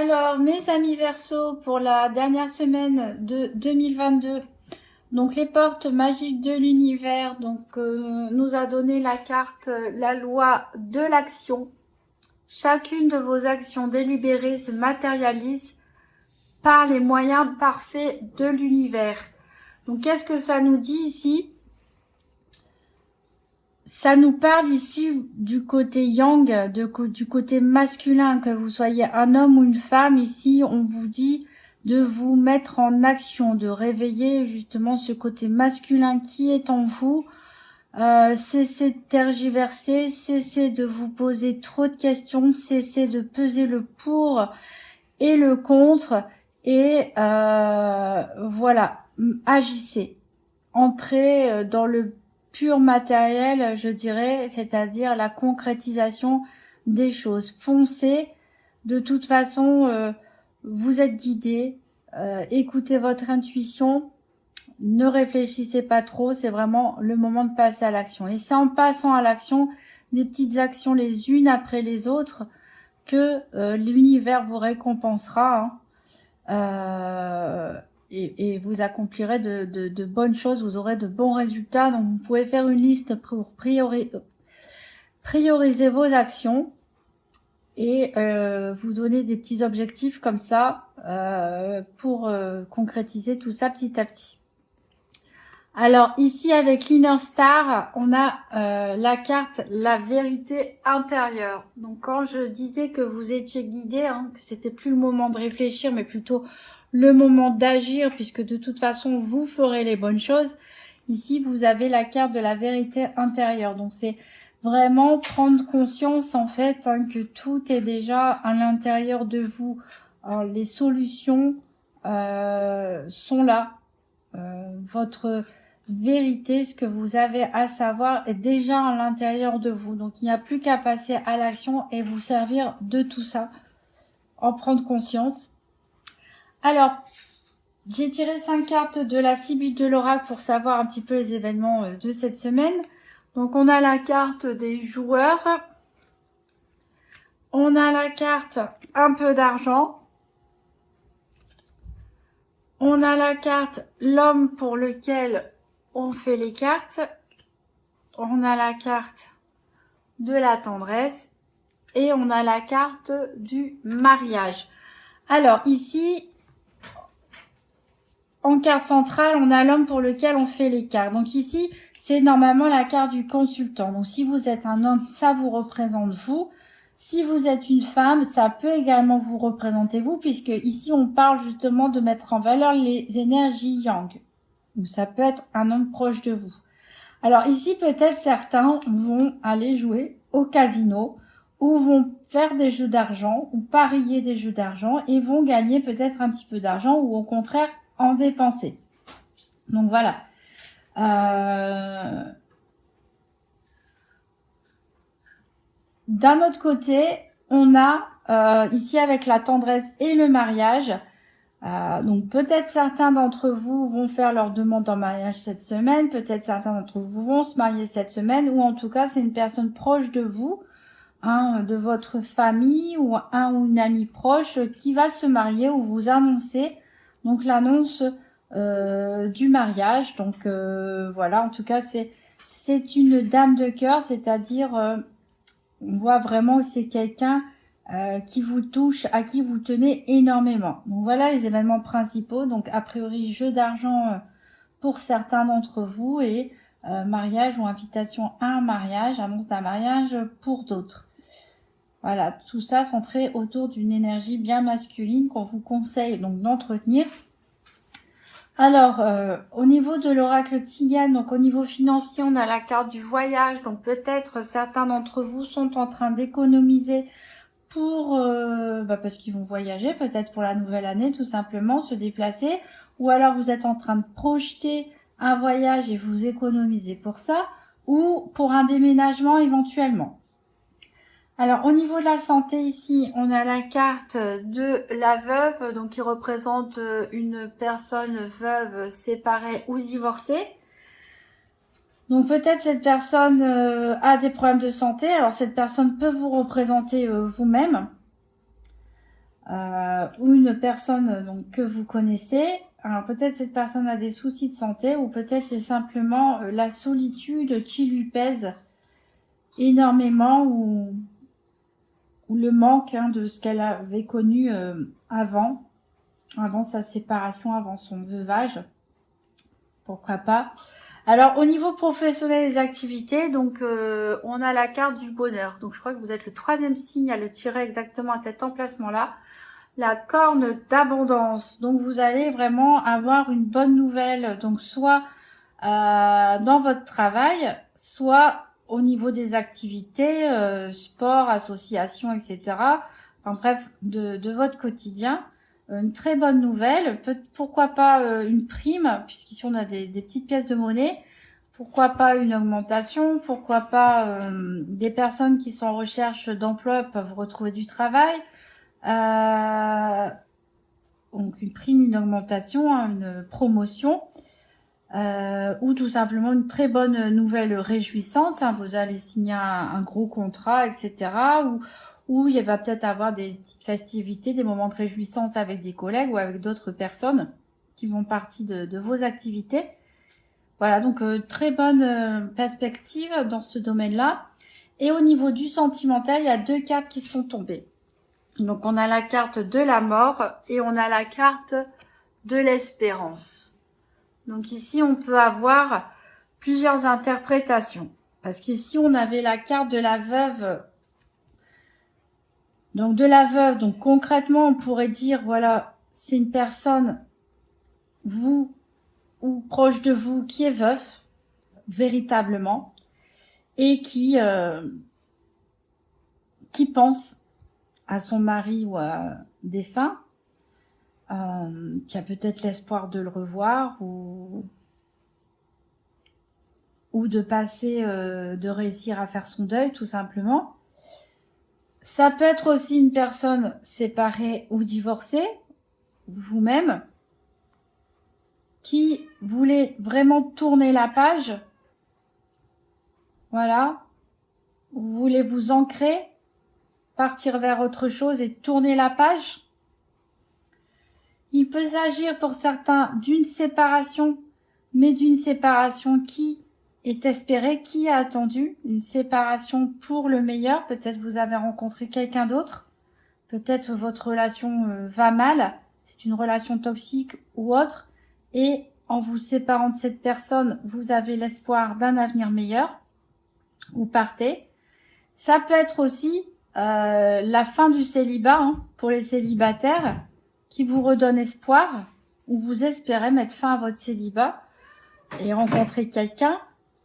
Alors, mes amis Verseau, pour la dernière semaine de 2022, donc les portes magiques de l'univers, nous a donné la carte la loi de l'action. Chacune de vos actions délibérées se matérialise par les moyens parfaits de l'univers. Donc, qu'est-ce que ça nous dit ici? Ça nous parle ici du côté yang, du côté masculin, que vous soyez un homme ou une femme. Ici, on vous dit de vous mettre en action, de réveiller justement ce côté masculin qui est en vous. Cessez de tergiverser, cessez de vous poser trop de questions, cessez de peser le pour et le contre. Et voilà, agissez. Entrez dans le pur matériel, je dirais, c'est-à-dire la concrétisation des choses. Foncez, de toute façon, vous êtes guidé, écoutez votre intuition, ne réfléchissez pas trop, c'est vraiment le moment de passer à l'action. Et c'est en passant à l'action, des petites actions les unes après les autres, que l'univers vous récompensera, et vous accomplirez de bonnes choses, vous aurez de bons résultats. Donc vous pouvez faire une liste pour prioriser vos actions et vous donner des petits objectifs comme ça pour concrétiser tout ça petit à petit. Alors ici avec l'Inner Star, on a la carte la vérité intérieure. Donc quand je disais que vous étiez guidé, que c'était plus le moment de réfléchir mais plutôt le moment d'agir, puisque de toute façon vous ferez les bonnes choses. Ici vous avez la carte de la vérité intérieure. Donc c'est vraiment prendre conscience en fait que tout est déjà à l'intérieur de vous. Alors, les solutions sont là. Votre vérité, ce que vous avez à savoir est déjà à l'intérieur de vous. Donc il n'y a plus qu'à passer à l'action et vous servir de tout ça, en prendre conscience. Alors, j'ai tiré 5 cartes de la Sibylle de l'Oracle pour savoir un petit peu les événements de cette semaine. Donc on a la carte des joueurs, on a la carte un peu d'argent, on a la carte l'homme pour lequel on fait les cartes, on a la carte de la tendresse et on a la carte du mariage. Alors ici, en carte centrale, on a l'homme pour lequel on fait les cartes. Donc ici, c'est normalement la carte du consultant. Donc si vous êtes un homme, ça vous représente vous. Si vous êtes une femme, ça peut également vous représenter vous, puisque ici on parle justement de mettre en valeur les énergies yang. Ou ça peut être un homme proche de vous. Alors ici, peut-être certains vont aller jouer au casino, ou vont faire des jeux d'argent, ou parier des jeux d'argent, et vont gagner peut-être un petit peu d'argent, ou au contraire, en dépenser. Donc voilà. D'un autre côté, on a ici avec la tendresse et le mariage. Donc peut-être certains d'entre vous vont faire leur demande en mariage cette semaine, peut-être certains d'entre vous vont se marier cette semaine, ou en tout cas c'est une personne proche de vous, de votre famille ou un ou une amie proche qui va se marier ou vous annoncer donc l'annonce du mariage. Donc voilà, en tout cas c'est une dame de cœur, c'est-à-dire on voit vraiment que c'est quelqu'un qui vous touche, à qui vous tenez énormément. Donc voilà les événements principaux. Donc a priori jeu d'argent pour certains d'entre vous et mariage ou invitation à un mariage, annonce d'un mariage pour d'autres. Voilà, tout ça centré autour d'une énergie bien masculine qu'on vous conseille donc d'entretenir. Alors, au niveau de l'oracle Tzigane, donc au niveau financier, on a la carte du voyage. Donc peut-être certains d'entre vous sont en train d'économiser pour parce qu'ils vont voyager, peut-être pour la nouvelle année, tout simplement, se déplacer. Ou alors vous êtes en train de projeter un voyage et vous économisez pour ça, ou pour un déménagement éventuellement. Alors au niveau de la santé ici, on a la carte de la veuve, donc qui représente une personne veuve, séparée ou divorcée. Donc peut-être cette personne a des problèmes de santé, alors cette personne peut vous représenter vous-même. ou une personne donc que vous connaissez. Alors peut-être cette personne a des soucis de santé ou peut-être c'est simplement la solitude qui lui pèse énormément ou le manque de ce qu'elle avait connu avant sa séparation, avant son veuvage. Pourquoi pas. Alors au niveau professionnel des activités, donc on a la carte du bonheur. Donc je crois que vous êtes le 3e signe à le tirer exactement à cet emplacement-là. La corne d'abondance. Donc vous allez vraiment avoir une bonne nouvelle. Donc soit dans votre travail, soit au niveau des activités, sport, association, etc. Enfin bref, de votre quotidien. Une très bonne nouvelle, pourquoi pas une prime, puisqu'ici on a des petites pièces de monnaie, pourquoi pas une augmentation, pourquoi pas des personnes qui sont en recherche d'emploi peuvent retrouver du travail, donc une prime, une augmentation, une promotion, ou tout simplement une très bonne nouvelle réjouissante, vous allez signer un gros contrat, etc., où il va peut-être avoir des petites festivités, des moments de réjouissance avec des collègues ou avec d'autres personnes qui font partie de vos activités. Voilà, donc très bonne perspective dans ce domaine-là. Et au niveau du sentimental, il y a 2 cartes qui sont tombées. Donc on a la carte de la mort et on a la carte de l'espérance. Donc ici, on peut avoir plusieurs interprétations. Parce qu'ici, on avait la carte de la veuve. Donc de la veuve, donc concrètement, on pourrait dire, voilà, c'est une personne, vous ou proche de vous, qui est veuf, véritablement, et qui pense à son mari ou à défunt, qui a peut-être l'espoir de le revoir ou de passer, de réussir à faire son deuil, tout simplement. Ça peut être aussi une personne séparée ou divorcée, vous-même, qui voulait vraiment tourner la page. Voilà. Vous voulez vous ancrer, partir vers autre chose et tourner la page. Il peut s'agir pour certains d'une séparation, mais d'une séparation qui est espérée, qui a attendu, une séparation pour le meilleur. Peut-être vous avez rencontré quelqu'un d'autre, peut-être votre relation va mal, c'est une relation toxique ou autre, et en vous séparant de cette personne, vous avez l'espoir d'un avenir meilleur, vous partez. Ça peut être aussi la fin du célibat pour les célibataires, qui vous redonne espoir, ou vous espérez mettre fin à votre célibat et rencontrer quelqu'un,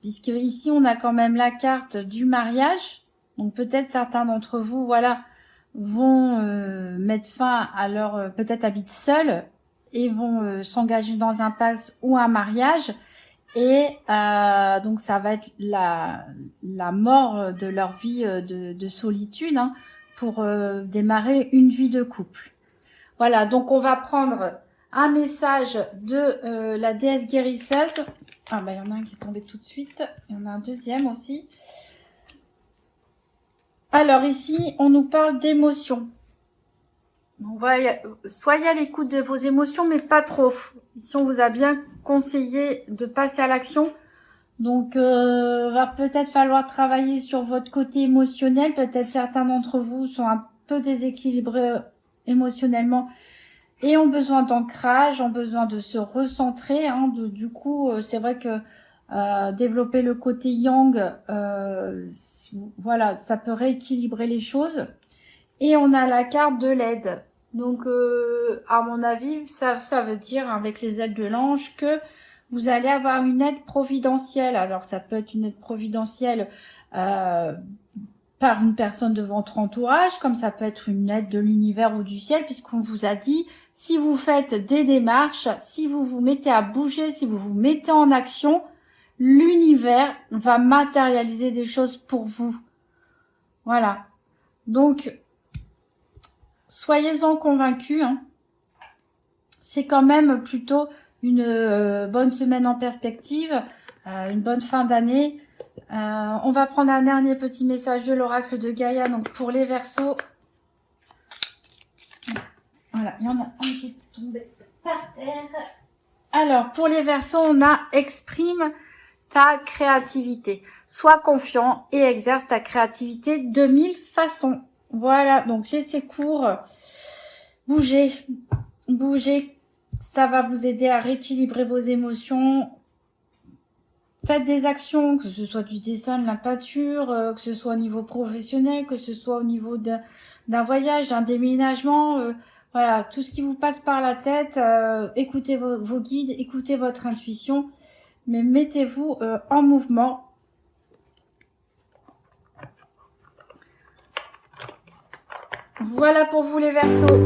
puisque ici on a quand même la carte du mariage. Donc peut-être certains d'entre vous, voilà, vont mettre fin à leur, peut-être habitent seuls et vont s'engager dans un pass ou un mariage. Et donc ça va être la mort de leur vie de solitude pour démarrer une vie de couple. Voilà, donc on va prendre un message de la déesse guérisseuse. Ah bah il y en a un qui est tombé tout de suite. Il y en a un deuxième aussi. Alors ici, on nous parle d'émotions. Soyez à l'écoute de vos émotions, mais pas trop. Ici, on vous a bien conseillé de passer à l'action. Donc, va peut-être falloir travailler sur votre côté émotionnel. Peut-être certains d'entre vous sont un peu déséquilibrés émotionnellement et ont besoin d'ancrage, ont besoin de se recentrer. Du coup, c'est vrai que développer le côté yang, voilà, ça peut rééquilibrer les choses. Et on a la carte de l'aide. Donc, à mon avis, ça veut dire, avec les ailes de l'ange, que vous allez avoir une aide providentielle. Alors, ça peut être une aide providentielle par une personne de votre entourage, comme ça peut être une aide de l'univers ou du ciel, puisqu'on vous a dit, si vous faites des démarches, si vous vous mettez à bouger, si vous vous mettez en action, l'univers va matérialiser des choses pour vous. Voilà. Donc, soyez-en convaincus. C'est quand même plutôt une bonne semaine en perspective, une bonne fin d'année. On va prendre un dernier petit message de l'oracle de Gaïa, donc pour les Verseaux. Voilà, il y en a un qui est tombé par terre. Alors, pour les Verseaux, on a exprime ta créativité. Sois confiant et exerce ta créativité de 1000 façons. Voilà, donc laissez cours. Bougez, bougez. Ça va vous aider à rééquilibrer vos émotions. Faites des actions, que ce soit du dessin, de la peinture, que ce soit au niveau professionnel, que ce soit au niveau d'un voyage, d'un déménagement. Voilà, tout ce qui vous passe par la tête. Écoutez vos guides, écoutez votre intuition, mais mettez-vous en mouvement. Voilà pour vous les Verseaux.